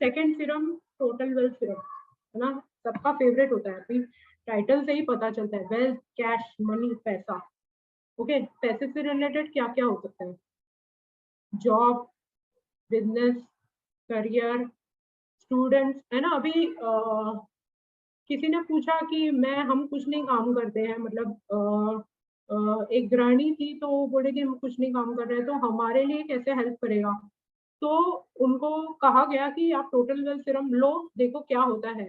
Second serum total wealth serum, है ना, सबका फेवरेट होता है, अभी टाइटल से ही पता चलता है, वेल्थ, कैश, मनी, पैसा। ओके, पैसे से रिलेटेड क्या क्या हो सकता है? जॉब, बिजनेस, करियर, स्टूडेंट्स, है ना। अभी किसी ने पूछा कि हम कुछ नहीं काम करते हैं, मतलब एक गृहिणी थी तो वो बोले कि हम कुछ नहीं काम कर रहे हैं, तो हमारे लिए कैसे हेल्प करेगा? तो उनको कहा गया कि आप टोटल वेल्थ सीरम लो, देखो क्या होता है।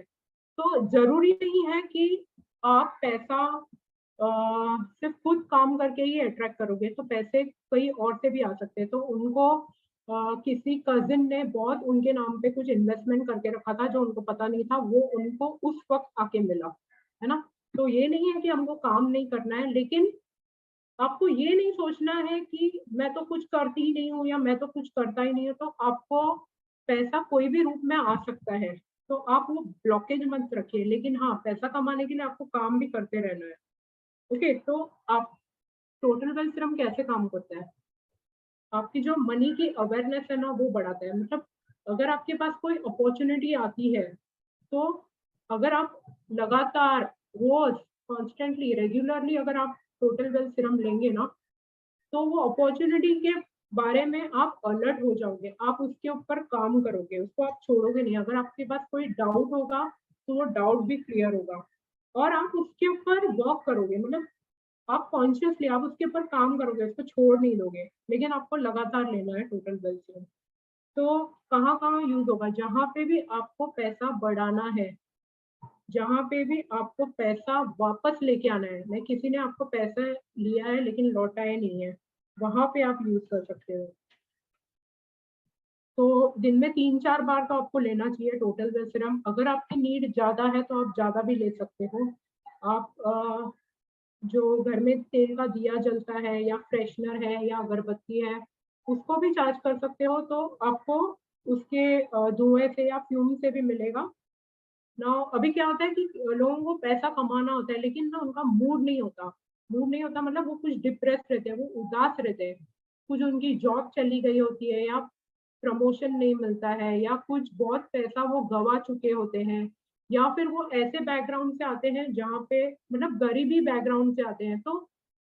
तो जरूरी नहीं है कि आप पैसा सिर्फ खुद काम करके ही अट्रैक्ट करोगे, तो पैसे कहीं और से भी आ सकते हैं। तो उनको किसी कजिन ने बहुत उनके नाम पे कुछ इन्वेस्टमेंट करके रखा था, जो उनको पता नहीं था, वो उनको उस वक्त आके मिला, है ना। तो ये नहीं है कि हमको काम नहीं करना है, लेकिन आपको ये नहीं सोचना है कि मैं तो कुछ करती ही नहीं हूँ या मैं तो कुछ करता ही नहीं हूँ, तो आपको पैसा कोई भी रूप में आ सकता है। तो आप वो ब्लॉकेज मत रखिए, लेकिन हाँ, पैसा कमाने के लिए आपको काम भी करते रहना है। ओके, तो आप टोटल वेल्थ सीरम कैसे काम करता है? आपकी जो मनी की अवेयरनेस है ना, वो बढ़ाता है। मतलब अगर आपके पास कोई अपॉर्चुनिटी आती है, तो अगर आप लगातार, रोज, कॉन्स्टेंटली, रेगुलरली अगर आप टोटल वेल्थ सीरम लेंगे ना, तो वो अपॉर्चुनिटी के बारे में आप अलर्ट हो जाओगे, आप उसके ऊपर काम करोगे, उसको आप छोड़ोगे नहीं। अगर आपके पास कोई डाउट होगा, तो वो डाउट भी क्लियर होगा और आप उसके ऊपर वर्क करोगे। मतलब आप कॉन्शियसली आप उसके ऊपर काम करोगे, उसको छोड़ नहीं दोगे, लेकिन आपको लगातार लेना है टोटल वेल्थ सीरम। तो कहाँ कहाँ यूज होगा? जहाँ पे भी आपको पैसा बढ़ाना है, जहाँ पे भी आपको पैसा वापस लेके आना है, नहीं किसी ने आपको पैसा लिया है लेकिन लौटाया नहीं है, वहां पे आप यूज कर सकते हो। तो दिन में 3-4 बार तो आपको लेना चाहिए टोटल वेल्थ सीरम। अगर आपकी नीड ज्यादा है तो आप ज्यादा भी ले सकते हो। आप जो घर में तेल का दिया जलता है या फ्रेशनर है या अगरबत्ती है, उसको भी चार्ज कर सकते हो, तो आपको उसके धुएं से या फ्यूम से भी मिलेगा ना। अभी क्या होता है कि लोगों को पैसा कमाना होता है, लेकिन ना उनका मूड नहीं होता। मूड नहीं होता मतलब वो कुछ डिप्रेस रहते हैं, वो उदास रहते हैं। कुछ उनकी जॉब चली गई होती है, या प्रमोशन नहीं मिलता है, या कुछ बहुत पैसा वो गवा चुके होते हैं, या फिर वो ऐसे बैकग्राउंड से आते हैं जहाँ पे, मतलब गरीबी बैकग्राउंड से आते हैं, तो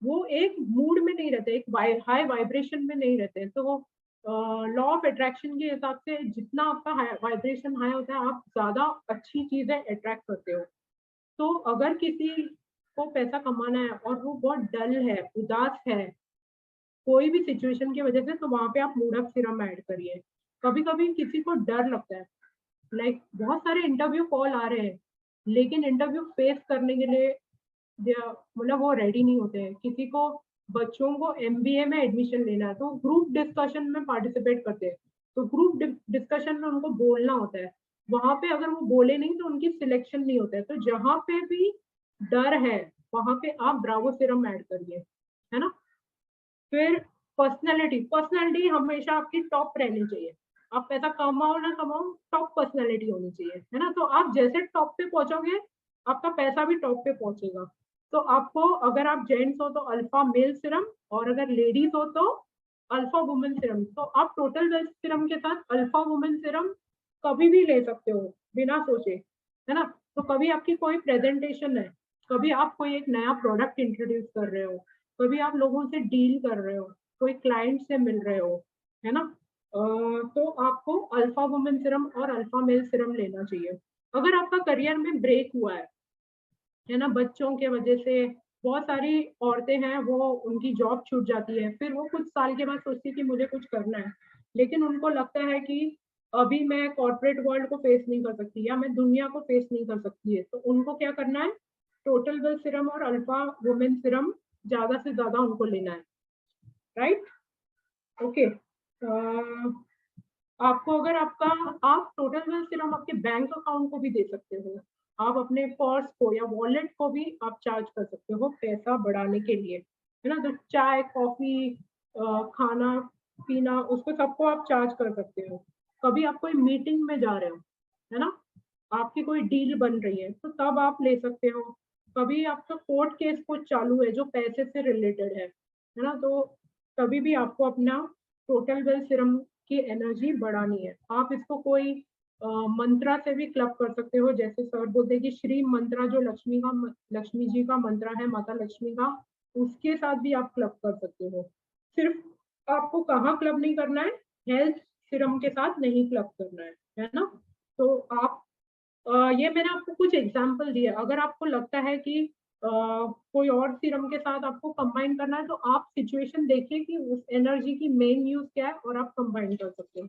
वो एक मूड में नहीं रहते, एक हाई वाइब्रेशन में नहीं रहते। तो वो लॉ ऑफ अट्रैक्शन के हिसाब से जितना आपका वाइब्रेशन हाई होता है, आप ज्यादा अच्छी चीजें अट्रैक्ट करते हो। तो अगर किसी को पैसा कमाना है और वो बहुत डल है, उदास है कोई भी सिचुएशन की वजह से, तो वहां पे आप मूड अप सीरम ऐड करिए। कभी कभी किसी को डर लगता है, लाइक बहुत सारे इंटरव्यू कॉल आ रहे हैं, लेकिन इंटरव्यू फेस करने के लिए मतलब वो रेडी नहीं होते हैं। किसी को, बच्चों को एमबीए में एडमिशन लेना है, तो ग्रुप डिस्कशन में पार्टिसिपेट करते हैं। तो ग्रुप डिस्कशन में उनको बोलना होता है, वहां पे अगर वो बोले नहीं तो उनकी सिलेक्शन नहीं होता है। तो जहां पे भी डर है, वहां पे आप ब्रावो सीरम ऐड करिए, है ना। फिर पर्सनैलिटी, पर्सनैलिटी हमेशा आपकी टॉप रहनी चाहिए। आप पैसा कमाओ ना कमाओ, टॉप पर्सनैलिटी होनी चाहिए, है ना। तो आप जैसे टॉप पे पहुंचोगे, आपका पैसा भी टॉप पे पहुंचेगा। तो आपको, अगर आप जेंट्स हो तो अल्फा मेल सीरम, और अगर लेडीज हो तो अल्फा वुमेन सीरम। तो आप टोटल वेल्थ सीरम के साथ अल्फा वुमेन सीरम कभी भी ले सकते हो बिना सोचे, है ना। तो कभी आपकी कोई प्रेजेंटेशन है, कभी आप कोई एक नया प्रोडक्ट इंट्रोड्यूस कर रहे हो, कभी आप लोगों से डील कर रहे हो, कोई क्लाइंट से मिल रहे हो, है ना। तो आपको अल्फा वुमेन सीरम और अल्फा मेल सीरम लेना चाहिए। अगर आपका करियर में ब्रेक हुआ है ना, बच्चों के वजह से, बहुत सारी औरतें हैं वो, उनकी जॉब छूट जाती है, फिर वो कुछ साल के बाद सोचती है कि मुझे कुछ करना है, लेकिन उनको लगता है कि अभी मैं कॉर्पोरेट वर्ल्ड को फेस नहीं कर सकती या मैं दुनिया को फेस नहीं कर सकती है, तो उनको क्या करना है? टोटल वेल्थ सीरम और अल्फा वुमेन सीरम ज्यादा से ज्यादा उनको लेना है, राइट। ओके, आपको अगर आपका, आप टोटल वेल्थ सीरम आपके बैंक अकाउंट को भी दे सकते हो, आप अपने पर्स को या वॉलेट को भी आप चार्ज कर सकते हो पैसा बढ़ाने के लिए, है ना। तो चाय, कॉफी, खाना पीना, उसको सबको आप चार्ज कर सकते हो। कभी आप कोई मीटिंग में जा रहे हो, है ना, आपकी कोई डील बन रही है, तो तब आप ले सकते हो। कभी आपका कोर्ट केस कुछ चालू है जो पैसे से रिलेटेड है ना, तो कभी भी आपको अपना टोटल वेल्थ सीरम की एनर्जी बढ़ानी है। आप इसको कोई मंत्रा से भी क्लब कर सकते हो, जैसे सर बोलते हैं कि श्री मंत्रा जो लक्ष्मी जी का मंत्र है, माता लक्ष्मी का, उसके साथ भी आप क्लब कर सकते हो। सिर्फ आपको कहाँ क्लब नहीं करना है, हेल्थ सीरम के साथ नहीं क्लब करना है ना? तो आप ये मैंने आपको कुछ एग्जांपल दिए, अगर आपको लगता है कि कोई और सीरम के साथ आपको कंबाइन करना है, तो आप सिचुएशन देखिए कि उस एनर्जी की मेन यूज़ क्या है और आप कंबाइन कर सकते हो।